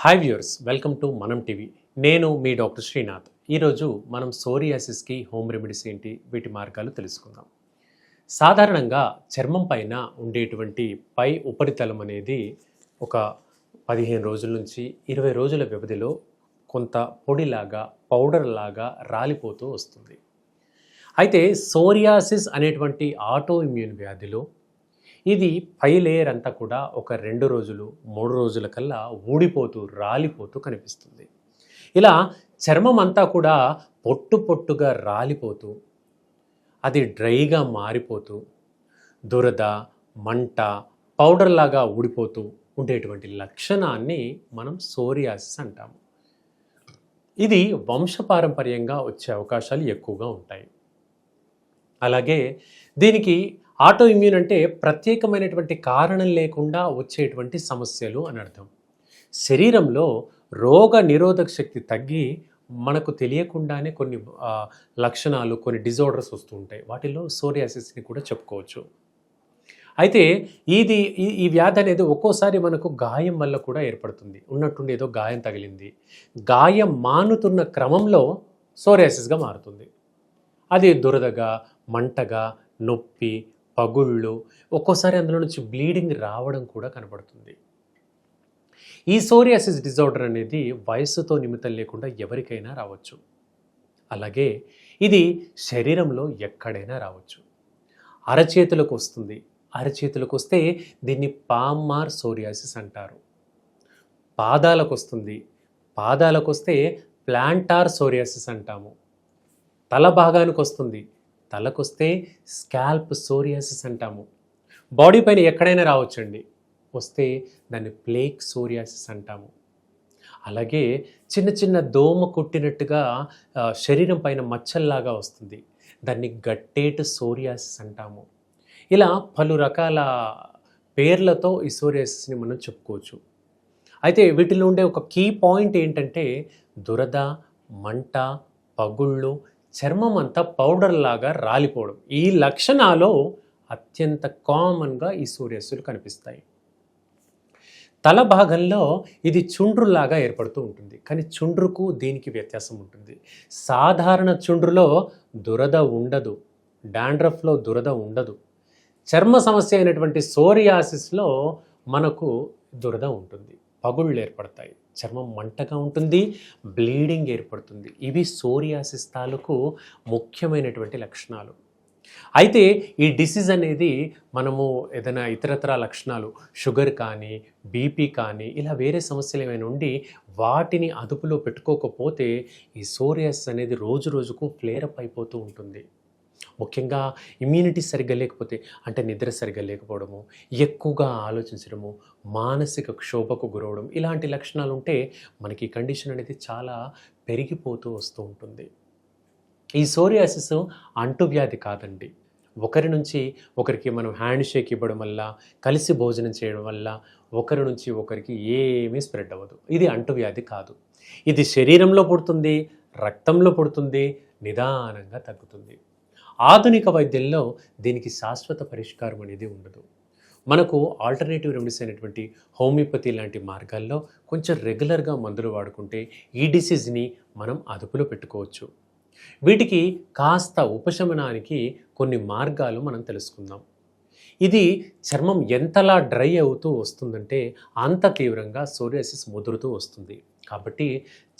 Hi viewers, welcome to మనం TV. నేను మీ doctor Srinath. ఈరోజు మనం సోరియాసిస్కి హోమ్ రెమెడీస్ ఏంటి, వీటి మార్గాలు తెలుసుకుందాం. సాధారణంగా చర్మం పైన ఉండేటువంటి పై ఉపరితలం అనేది ఒక 15 రోజుల నుంచి 20 రోజుల వ్యవధిలో కొంత పొడిలాగా, పౌడర్ లాగా రాలిపోతూ వస్తుంది. అయితే సోరియాసిస్ అనేటువంటి ఆటో ఇమ్యూన్ వ్యాధిలో ఇది పై లేయర్ అంతా కూడా ఒక 2 రోజులు 3 రోజుల కల్లా ఊడిపోతూ రాలిపోతూ కనిపిస్తుంది. ఇలా చర్మం అంతా కూడా పొట్టు పొట్టుగా రాలిపోతూ అది డ్రైగా మారిపోతూ దురద, మంట, పౌడర్ లాగా ఊడిపోతూ ఉండేటువంటి లక్షణాన్ని మనం సోరియాసిస్ అంటాము. ఇది వంశపారంపర్యంగా వచ్చే అవకాశాలు ఎక్కువగా ఉంటాయి. అలాగే దీనికి ఆటో ఇమ్యూన్ అంటే ప్రత్యేకమైనటువంటి కారణం లేకుండా వచ్చేటువంటి సమస్యలు అని అర్థం. శరీరంలో రోగ నిరోధక శక్తి తగ్గి మనకు తెలియకుండానే కొన్ని లక్షణాలు, కొన్ని డిజార్డర్స్ వస్తూ ఉంటాయి. వాటిలో సోరియాసిస్ని కూడా చెప్పుకోవచ్చు. అయితే ఈ వ్యాధి అనేది ఒక్కోసారి మనకు గాయం వల్ల కూడా ఏర్పడుతుంది. ఉన్నట్టుండి ఏదో గాయం తగిలింది, గాయం మానుతున్న క్రమంలో సోరియాసిస్గా మారుతుంది. అది దురదగా, మంటగా, నొప్పి, పగుళ్ళు, ఒక్కోసారి అందులో నుంచి బ్లీడింగ్ రావడం కూడా కనబడుతుంది. ఈ సోరియాసిస్ డిజార్డర్ అనేది వయస్సుతో నిమిత్తం లేకుండా ఎవరికైనా రావచ్చు. అలాగే ఇది శరీరంలో ఎక్కడైనా రావచ్చు. అరచేతులకు వస్తుంది. అరచేతులకు వస్తే దీన్ని పామ్మార్ సోరియాసిస్ అంటారు. పాదాలకు వస్తుంది. పాదాలకు వస్తే ప్లాంటార్ సోరియాసిస్ అంటాము. తల భాగానికి వస్తుంది. తలకొస్తే స్కాల్ప్ సోరియాసిస్ అంటాము. బాడీ పైన ఎక్కడైనా రావచ్చండి. వస్తే దాన్ని ప్లేక్ సోరియాసిస్ అంటాము. అలాగే చిన్న చిన్న దోమ కొట్టినట్టుగా శరీరం పైన మచ్చల్లాగా వస్తుంది. దాన్ని గట్టేటు సోరియాసిస్ అంటాము. ఇలా పలు రకాల పేర్లతో ఈ సోరియాసిస్ని మనం చెప్పుకోవచ్చు. అయితే వీటిలో ఉండే ఒక కీ పాయింట్ ఏంటంటే దురద, మంట, పగుళ్ళు, చర్మం అంతా పౌడర్ లాగా రాలిపోవడం. ఈ లక్షణాలు అత్యంత కామన్గా ఈ సోరియాసిస్లు కనిపిస్తాయి. తల భాగంలో ఇది చుండ్రులాగా ఏర్పడుతూ ఉంటుంది. కానీ చుండ్రుకు దీనికి వ్యత్యాసం ఉంటుంది. సాధారణ చుండ్రులో దురద ఉండదు, డాండ్రఫ్లో దురద ఉండదు. చర్మ సమస్య అయినటువంటి సోరియాసిస్లో మనకు దురద ఉంటుంది, పగుళ్ళు ఏర్పడతాయి, చర్మం మంటగా ఉంటుంది, బ్లీడింగ్ ఏర్పడుతుంది. ఇవి సోరియాసిస్ తాలూకు ముఖ్యమైనటువంటి లక్షణాలు. అయితే ఈ డిసీజ్ అనేది మనము ఏదైనా ఇతరత్ర లక్షణాలు, షుగర్ కానీ, బీపీ కానీ, ఇలా వేరే సమస్యలు ఏమైనా ఉండి వాటిని అదుపులో పెట్టుకోకపోతే ఈ సోరియాసిస్ అనేది రోజు రోజుకు ఫ్లేరప్ అయిపోతూ ఉంటుంది. ముఖ్యంగా ఇమ్యూనిటీ సరిగ్గా లేకపోతే, అంటే నిద్ర సరిగ్గా లేకపోవడము, ఎక్కువగా ఆలోచించడము, మానసిక క్షోభకు గురవడం, ఇలాంటి లక్షణాలు ఉంటే మనకి ఈ కండిషన్ అనేది చాలా పెరిగిపోతూ వస్తూ ఉంటుంది. ఈ సోరియాసిస్ అంటువ్యాధి కాదండి. ఒకరి నుంచి ఒకరికి మనం హ్యాండ్ షేక్ ఇవ్వడం వల్ల, కలిసి భోజనం చేయడం వల్ల ఒకరి నుంచి ఒకరికి ఏమీ స్ప్రెడ్ అవ్వదు. ఇది అంటువ్యాధి కాదు. ఇది శరీరంలో పుడుతుంది, రక్తంలో పుడుతుంది, నిదానంగా తగ్గుతుంది. ఆధునిక వైద్యంలో దీనికి శాశ్వత పరిష్కారం అనేది ఉండదు. మనకు ఆల్టర్నేటివ్ రెమెడీస్ అయినటువంటి హోమియోపతి లాంటి మార్గాల్లో కొంచెం రెగ్యులర్గా మందులు వాడుకుంటే ఈ డిసీజ్ని మనం అదుపులో పెట్టుకోవచ్చు. వీటికి కాస్త ఉపశమనానికి కొన్ని మార్గాలు మనం తెలుసుకుందాం. ఇది చర్మం ఎంతలా డ్రై అవుతూ వస్తుందంటే అంత తీవ్రంగా సోరియాసిస్ ముదురుతూ వస్తుంది. కాబట్టి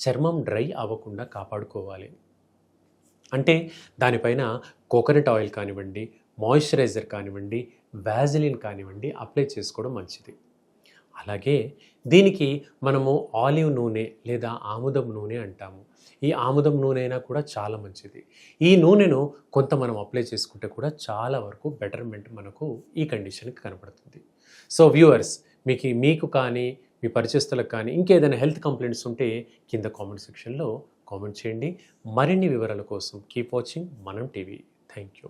చర్మం డ్రై అవ్వకుండా కాపాడుకోవాలి. అంటే దానిపైన కోకోనట్ ఆయిల్ కానివ్వండి, మాయిశ్చరైజర్ కానివ్వండి, వ్యాజిలిన్ కానివ్వండి అప్లై చేసుకోవడం మంచిది. అలాగే దీనికి మనము ఆలివ్ నూనె లేదా ఆముదం నూనె అంటాము. ఈ ఆముదం నూనె అయినా కూడా చాలా మంచిది. ఈ నూనెను కొంత మనం అప్లై చేసుకుంటే కూడా చాలా వరకు బెటర్మెంట్ మనకు ఈ కండిషన్కి కనపడుతుంది. సో వ్యూవర్స్, మీకు కానీ మీ పరిచయస్తులకు కానీ ఇంకేదైనా హెల్త్ కంప్లైంట్స్ ఉంటే కింద కామెంట్ సెక్షన్లో కామెంట్ చేయండి. మరిన్ని వివరాల కోసం కీప్ వాచింగ్ మనం టీవీ. Thank you.